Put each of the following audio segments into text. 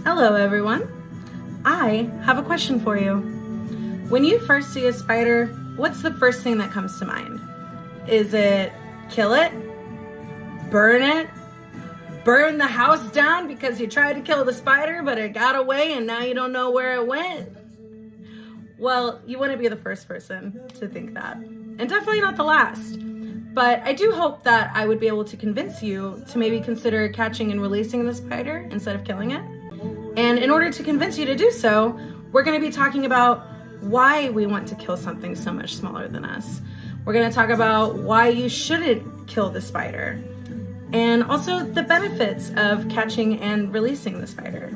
Hello everyone. I have a question for you. When you first see a spider, what's the first thing that comes to mind? Is it kill it? Burn it? Burn the house down because you tried to kill the spider but it got away and now you don't know where it went? Well, you wouldn't be the first person to think that, and definitely not the last. But I do hope that I would be able to convince you to maybe consider catching and releasing the spider instead of killing it. And in order to convince you to do so, we're going to be talking about why we want to kill something so much smaller than us. We're going to talk about why you shouldn't kill the spider, and also the benefits of catching and releasing the spider.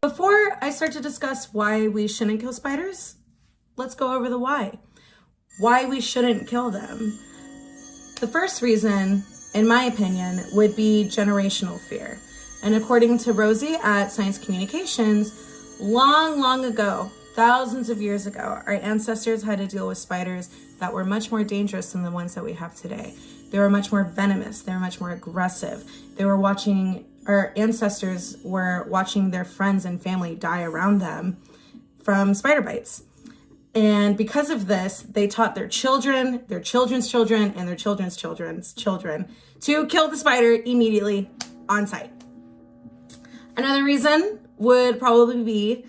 Before I start to discuss why we shouldn't kill spiders, let's go over the why. Why we shouldn't kill them. The first reason, in my opinion, would be generational fear. And according to Rosie at Science Communications, long ago, thousands of years ago, our ancestors had to deal with spiders that were much more dangerous than the ones that we have today. They were much more venomous. They were much more aggressive. Our ancestors were watching their friends and family die around them from spider bites. And because of this, they taught their children, their children's children, and their children's children's children to kill the spider immediately on sight. Another reason would probably be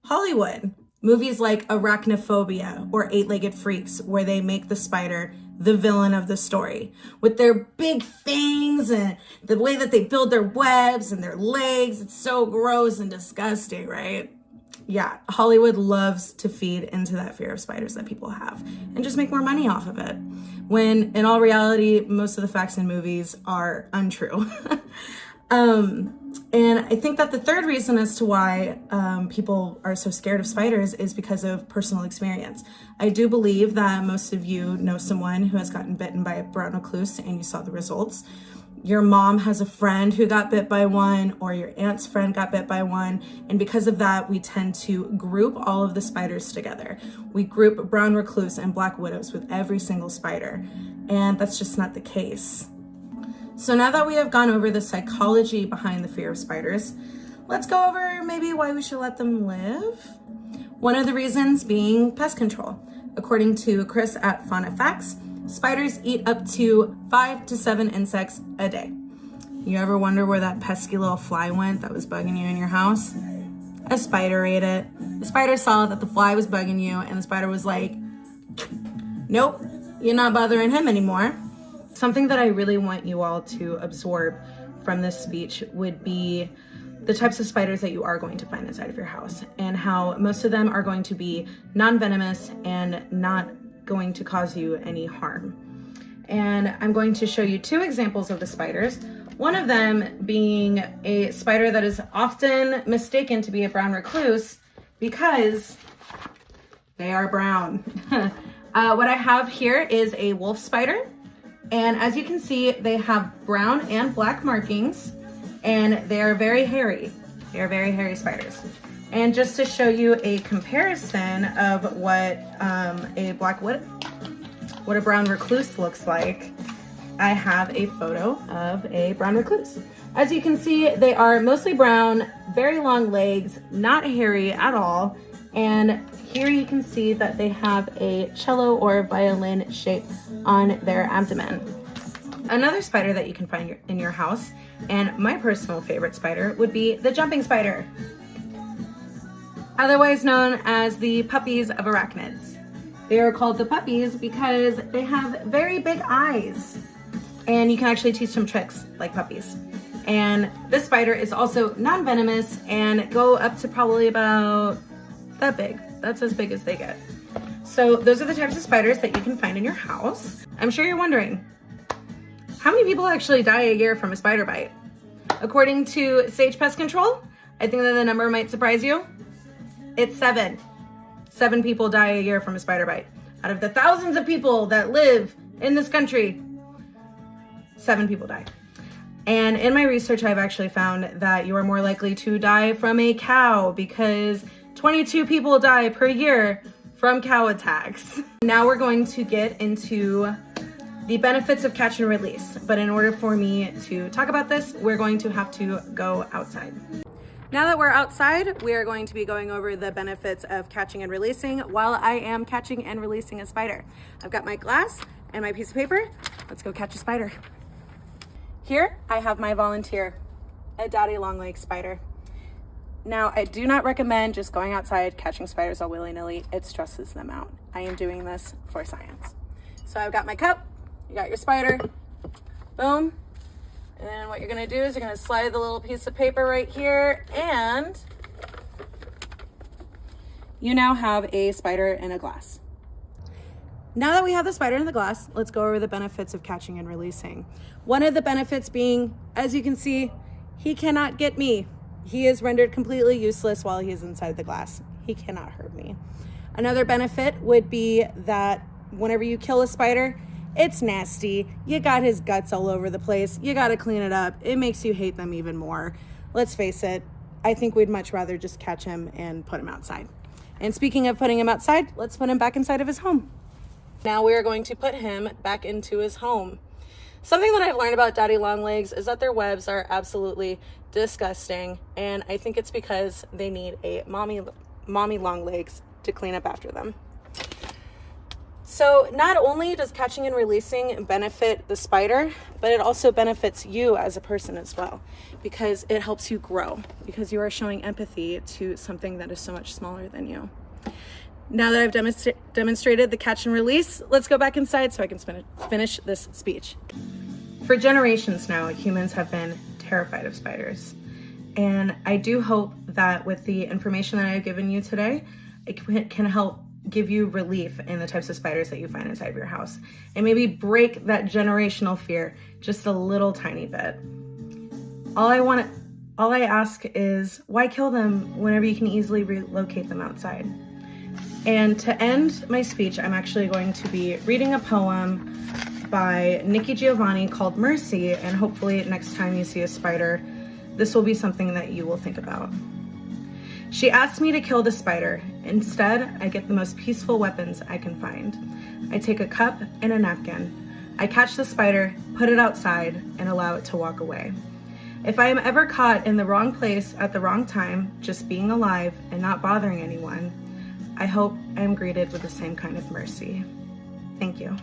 Hollywood. Movies like Arachnophobia or Eight-Legged Freaks, where they make the spider the villain of the story with their big fangs and the way that they build their webs and their legs. It's so gross and disgusting, right? Yeah, Hollywood loves to feed into that fear of spiders that people have and just make more money off of it, when in all reality, most of the facts in movies are untrue. And I think that the third reason as to why people are so scared of spiders is because of personal experience. I do believe that most of you know someone who has gotten bitten by a brown recluse and you saw the results. Your mom has a friend who got bit by one, or your aunt's friend got bit by one. And because of that, we tend to group all of the spiders together. We group brown recluse and black widows with every single spider. And that's just not the case. So now that we have gone over the psychology behind the fear of spiders, let's go over maybe why we should let them live. One of the reasons being pest control. According to Chris at Fauna Facts, spiders eat up to 5 to 7 insects a day. You ever wonder where that pesky little fly went that was bugging you in your house? A spider ate it. The spider saw that the fly was bugging you and the spider was like, nope, you're not bothering him anymore. Something that I really want you all to absorb from this speech would be the types of spiders that you are going to find inside of your house, and how most of them are going to be non-venomous and not going to cause you any harm. And I'm going to show you 2 examples of the spiders. One of them being a spider that is often mistaken to be a brown recluse because they are brown. What I have here is a wolf spider. And as you can see, they have brown and black markings, and they are very hairy. They are very hairy spiders. And just to show you a comparison of what a brown recluse looks like, I have a photo of a brown recluse. As you can see, they are mostly brown, very long legs, not hairy at all. And here you can see that they have a cello or violin shape on their abdomen. Another spider that you can find in your house, and my personal favorite spider, would be the jumping spider, otherwise known as the puppies of arachnids. They are called the puppies because they have very big eyes, and you can actually teach them tricks like puppies. And this spider is also non-venomous and go up to probably about that big. That's as big as they get. So those are the types of spiders that you can find in your house. I'm sure you're wondering, how many people actually die a year from a spider bite? According to Sage Pest Control, I think that the number might surprise you. It's 7. 7 people die a year from a spider bite. Out of the thousands of people that live in this country, 7 people die. And in my research, I've actually found that you are more likely to die from a cow, because 22 people die per year from cow attacks. Now we're going to get into the benefits of catch and release. But in order for me to talk about this, we're going to have to go outside. Now that we're outside, we are going to be going over the benefits of catching and releasing while I am catching and releasing a spider. I've got my glass and my piece of paper. Let's go catch a spider. Here I have my volunteer, a daddy longlegs spider. Now, I do not recommend just going outside catching spiders all willy-nilly. It stresses them out. I am doing this for science. So I've got my cup, you got your spider, boom. And then what you're gonna do is you're gonna slide the little piece of paper right here, and you now have a spider in a glass. Now that we have the spider in the glass, let's go over the benefits of catching and releasing. One of the benefits being, as you can see, he cannot get me. He is rendered completely useless while he is inside the glass. He cannot hurt me. Another benefit would be that whenever you kill a spider, it's nasty. You got his guts all over the place. You got to clean it up. It makes you hate them even more. Let's face it, I think we'd much rather just catch him and put him outside. And speaking of putting him outside, let's put him back inside of his home. Now we are going to put him back into his home. Something that I've learned about daddy longlegs is that their webs are absolutely disgusting, and I think it's because they need a mommy longlegs to clean up after them. So not only does catching and releasing benefit the spider, but it also benefits you as a person as well, because it helps you grow, because you are showing empathy to something that is so much smaller than you. Now that I've demonstrated the catch and release, let's go back inside so I can finish this speech. For generations now, humans have been terrified of spiders. And I do hope that with the information that I've given you today, it can help give you relief in the types of spiders that you find inside of your house. And maybe break that generational fear just a little tiny bit. All I ask is, why kill them whenever you can easily relocate them outside? And to end my speech, I'm actually going to be reading a poem by Nikki Giovanni called Mercy, and hopefully next time you see a spider, this will be something that you will think about. She asked me to kill the spider. Instead, I get the most peaceful weapons I can find. I take a cup and a napkin. I catch the spider, put it outside, and allow it to walk away. If I am ever caught in the wrong place at the wrong time, just being alive and not bothering anyone, I hope I am greeted with the same kind of mercy. Thank you.